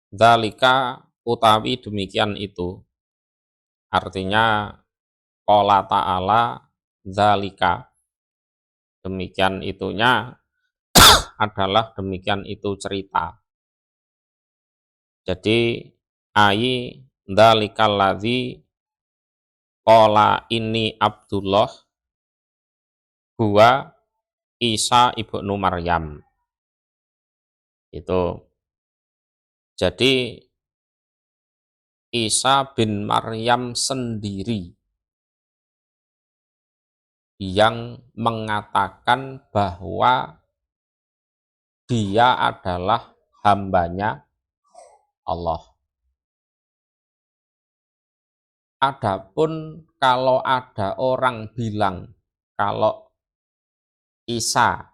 Dzalika utawi demikian itu. Artinya qala ta'ala dzalika. Demikian itunya adalah demikian itu cerita. Jadi ai dzalikal ladzi qala inni Abdullah huwa Isa ibnu Maryam. Itu. Jadi Isa bin Maryam sendiri yang mengatakan bahwa dia adalah hambanya Allah. Adapun kalau ada orang bilang kalau Isa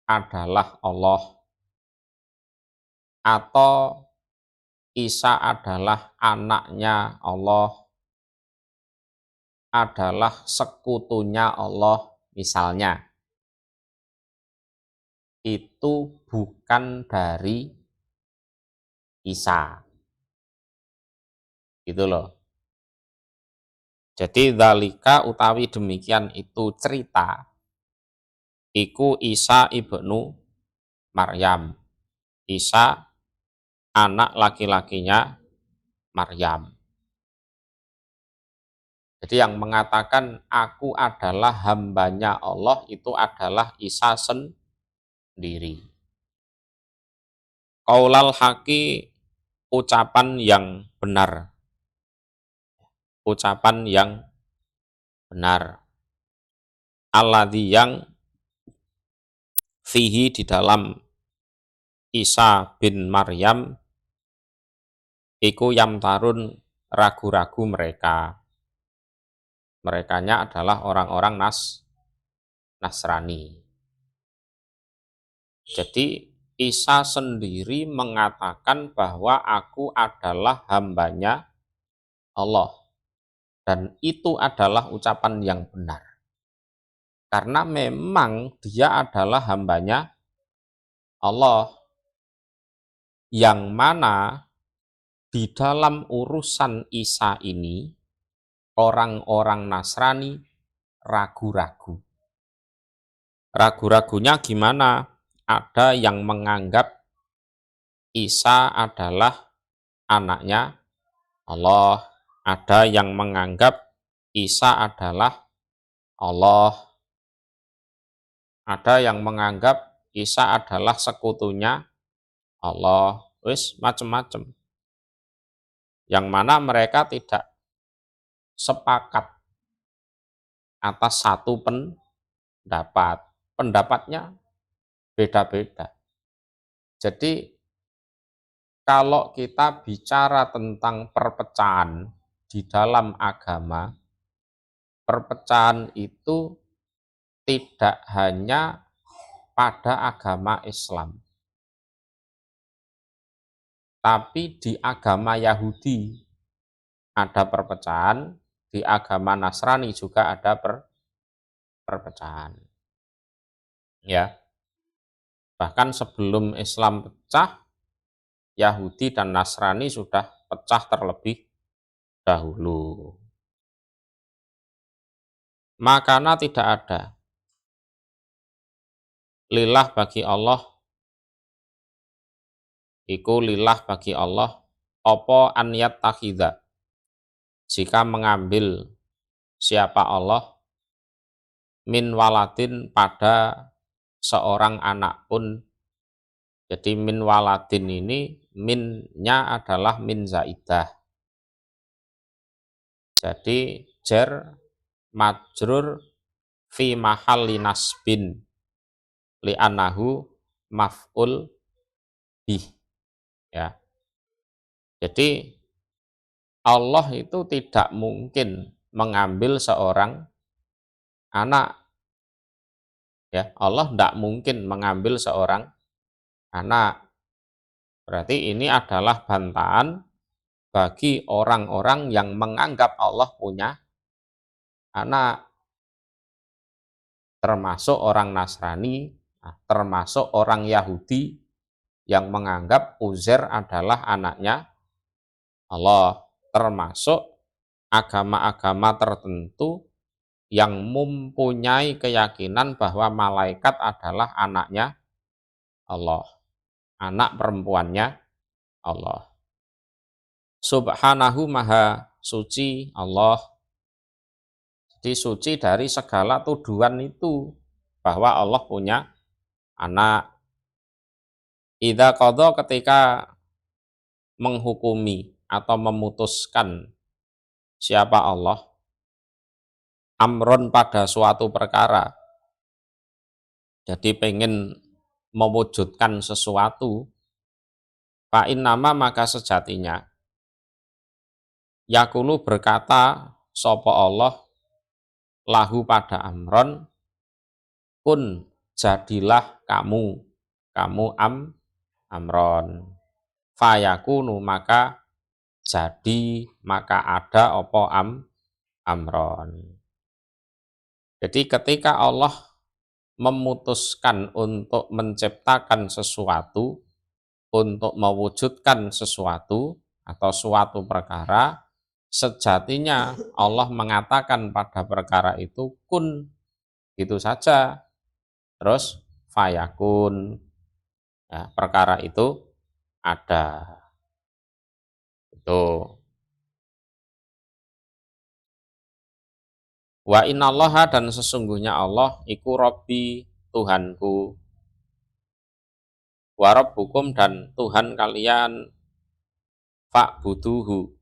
adalah Allah atau Isa adalah anaknya Allah, adalah sekutunya Allah misalnya, itu bukan dari Isa. Gitu loh. Jadi dzalika utawi demikian itu cerita iku Isa ibnu Maryam. Isa anak laki-lakinya Maryam. Jadi yang mengatakan aku adalah hambanya Allah itu adalah Isa sendiri. Qaulal haqi ucapan yang benar. Ucapan yang benar. Alladzi yang fihi di dalam Isa bin Maryam iku yamtarun ragu-ragu mereka. Merekanya adalah orang-orang Nasrani. Jadi Isa sendiri mengatakan bahwa aku adalah hambanya Allah. Dan itu adalah ucapan yang benar. Karena memang dia adalah hambanya Allah. Yang mana di dalam urusan Isa ini, orang-orang Nasrani ragu-ragu. Ragu-ragunya gimana? Ada yang menganggap Isa adalah anaknya Allah. Ada yang menganggap Isa adalah Allah. Ada yang menganggap Isa adalah sekutunya Allah. Wis macam-macam. Yang mana mereka tidak sepakat atas satu pendapat. Pendapatnya beda-beda. Jadi kalau kita bicara tentang perpecahan di dalam agama, perpecahan itu tidak hanya pada agama Islam, tapi di agama Yahudi ada perpecahan, di agama Nasrani juga ada perpecahan. Ya. Bahkan sebelum Islam pecah, Yahudi dan Nasrani sudah pecah terlebih dahulu. Makana tidak ada lillah bagi Allah, iku lillah bagi Allah, opo an yattakhidha, jika mengambil siapa Allah, min waladin pada seorang anak pun. Jadi min waladin ini, minnya adalah min zaidah. Jadi jar majrur fi mahalli nasbin li'annahu maf'ul bih. Ya. Jadi Allah itu tidak mungkin mengambil seorang anak. Ya, Allah tidak mungkin mengambil seorang anak. Berarti ini adalah bantahan bagi orang-orang yang menganggap Allah punya anak. Termasuk orang Nasrani, termasuk orang Yahudi, yang menganggap Uzair adalah anaknya Allah, termasuk agama-agama tertentu yang mempunyai keyakinan bahwa malaikat adalah anaknya Allah, anak perempuannya Allah. Subhanahu maha suci Allah, jadi suci dari segala tuduhan itu bahwa Allah punya anak. Idza qadha, ketika menghukumi atau memutuskan siapa Allah, amron pada suatu perkara, jadi pengen mewujudkan sesuatu, fa innama, maka sejatinya, yakulu berkata sapa Allah, lahu pada amron, kun jadilah kamu amron, fayakunu maka jadi, maka ada opo amron. Jadi ketika Allah memutuskan untuk menciptakan sesuatu, untuk mewujudkan sesuatu atau suatu perkara, sejatinya Allah mengatakan pada perkara itu kun, gitu saja, terus fayakun, ya, perkara itu ada. Itu. Wa innallaha, dan sesungguhnya Allah iku Rabbi, Tuhanku, wa rabbukum, dan Tuhan kalian, fa'buduhu,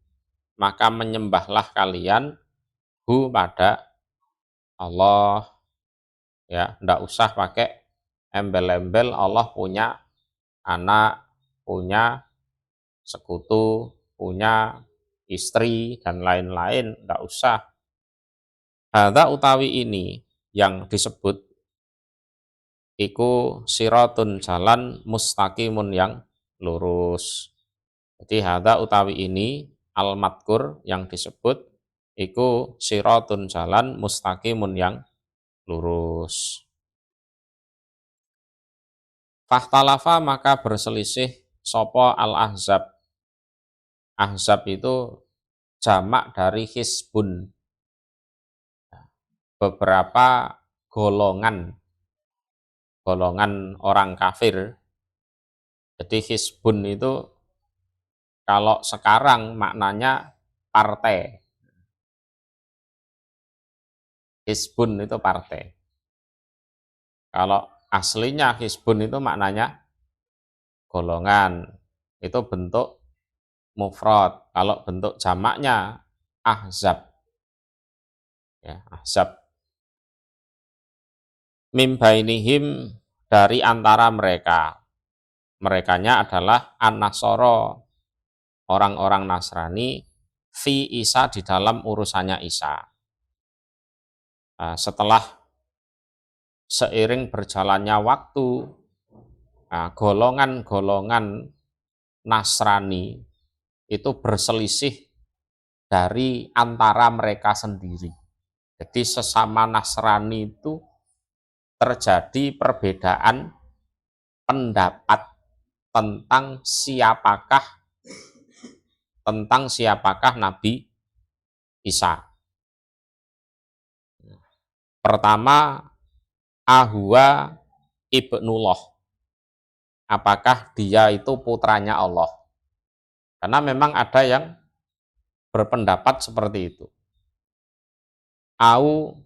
maka menyembahlah kalian, hu pada Allah. Ya, ndak usah pakai embel-embel Allah punya anak, punya sekutu, punya istri, dan lain-lain, ndak usah. Hadza utawi ini yang disebut iku siratun, jalan, mustaqimun, yang lurus. Jadi hadza utawi ini al-madkur, yang disebut iku siratun, jalan, mustaqimun, yang lurus. Fahtalafa, maka berselisih sopo al-ahzab. Ahzab itu jamak dari hizbun, beberapa golongan orang kafir. Jadi hizbun itu kalau sekarang maknanya partai. Hizbun itu partai. Kalau aslinya hizbun itu maknanya golongan. Itu bentuk mufrad. Kalau bentuk jamaknya ahzab. Ya, ahzab. Mim bainihim, dari antara mereka. Merekanya adalah an-nasoro, orang-orang Nasrani, fi Isa, di dalam urusannya Isa. Setelah seiring berjalannya waktu, golongan-golongan Nasrani itu berselisih dari antara mereka sendiri. Jadi sesama Nasrani itu terjadi perbedaan pendapat tentang siapakah Nabi Isa. Pertama, ahwa ibnullah, apakah dia itu putranya Allah. Karena memang ada yang berpendapat seperti itu. Au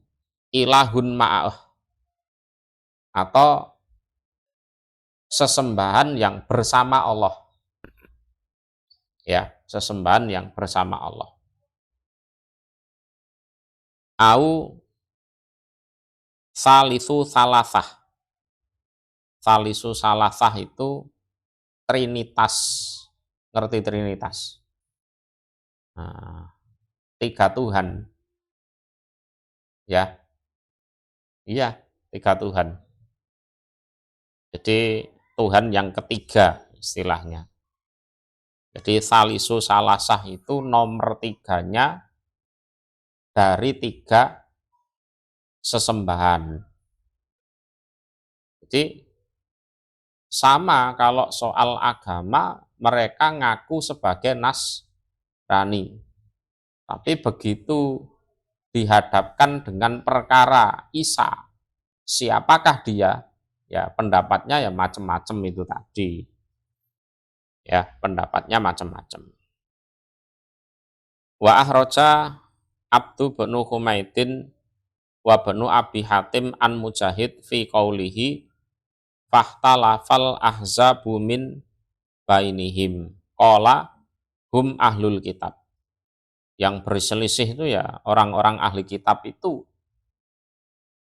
ilahun ma'ah, atau sesembahan yang bersama Allah. Ya, sesembahan yang bersama Allah. Au salisu salasah. Salisu salasah itu trinitas. Ngerti trinitas? Nah, 3 Tuhan. Ya. Iya, 3 Tuhan. Jadi Tuhan yang ketiga istilahnya. Jadi salisu salasah itu nomor 3-nya dari 3 sesembahan. Jadi Sama kalau soal agama, mereka ngaku sebagai Nasrani. Tapi begitu dihadapkan dengan perkara Isa, siapakah dia? Ya, pendapatnya ya macam-macam itu tadi. Ya, pendapatnya macam-macam. Wa ahroja Abdu benu Humaidin wa benu Abi Hatim an Mujahid fi qaulihi fahtalafal ahzabu min bainihim qala hum ahlul kitab. Yang berselisih itu ya orang-orang ahli kitab itu.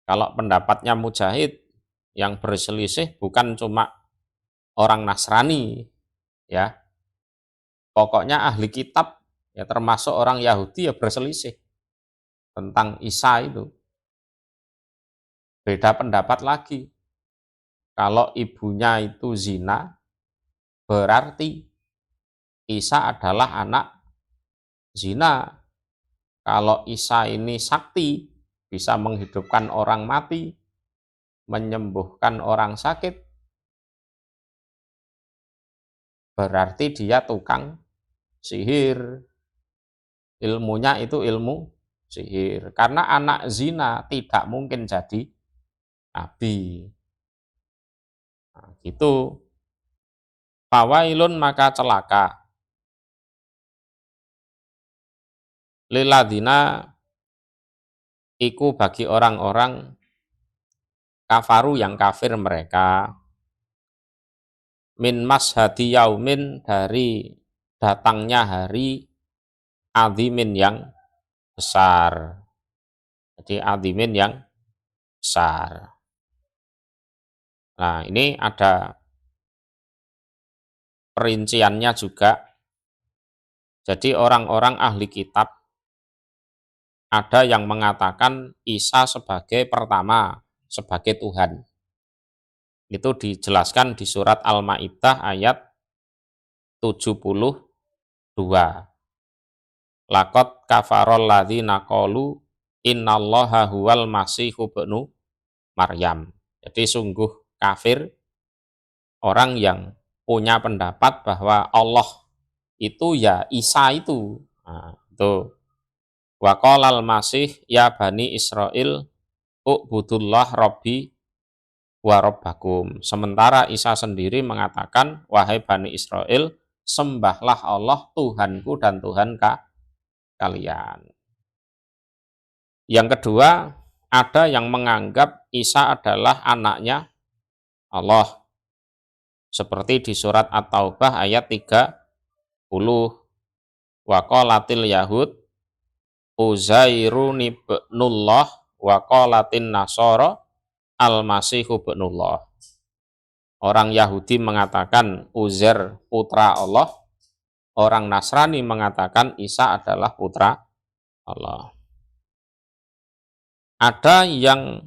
Kalau pendapatnya Mujahid, yang berselisih bukan cuma orang Nasrani, ya. Pokoknya ahli kitab, ya termasuk orang Yahudi ya berselisih tentang Isa itu. Beda pendapat lagi. Kalau ibunya itu zina, berarti Isa adalah anak zina. Kalau Isa ini sakti, bisa menghidupkan orang mati, menyembuhkan orang sakit, berarti dia tukang sihir. Ilmunya itu ilmu sihir. Karena anak zina tidak mungkin jadi nabi. Nah, gitu. Fawailun maka celaka. Liladina iku bagi orang-orang kafaru yang kafir mereka. Min mashadi yaumin dari datangnya hari azimin yang besar. Jadi azimin yang besar. Nah, ini ada perinciannya juga. Jadi orang-orang ahli kitab ada yang mengatakan Isa sebagai pertama, sebagai Tuhan. Itu dijelaskan di surat Al-Maidah ayat 72. Laqad kafarol ladzina qalu innallaha huwal masihu ibnu Maryam. Jadi sungguh kafir orang yang punya pendapat bahwa Allah itu ya Isa itu. Nah, itu. Wa qalal masih ya bani Israil ubudullah rabbi wa rabbakum. Sementara Isa sendiri mengatakan, wahai bani Israel, sembahlah Allah Tuhanku dan Tuhan kalian. Yang kedua, ada yang menganggap Isa adalah anaknya Allah. Seperti di surat At-Taubah ayat 30. Wa qalatil yahud Uzairun ibnullah wa qalatin nasara al-masihu ibnullah. Orang Yahudi mengatakan Uzair putra Allah, orang Nasrani mengatakan Isa adalah putra Allah. Ada yang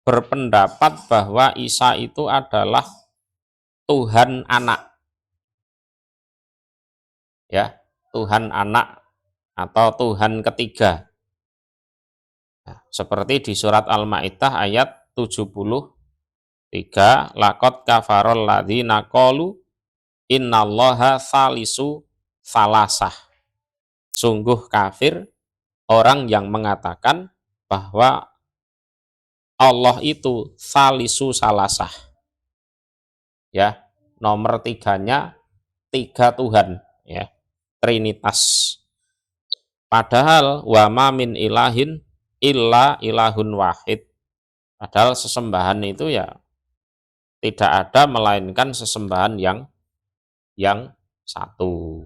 berpendapat bahwa Isa itu adalah Tuhan anak. Ya, Tuhan anak atau Tuhan ketiga. Nah, seperti di surat Al-Maidah ayat 73, laqad kafarol ladzina qalu innallaha salisu salasah. Sungguh kafir orang yang mengatakan bahwa Allah itu salisu salasah. Ya, nomor tiganya tiga Tuhan, ya. Trinitas. Padahal wama min ilahin illa ilahun wahid. Padahal sesembahan itu ya tidak ada melainkan sesembahan yang satu.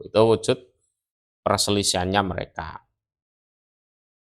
Itu wujud perselisihannya mereka.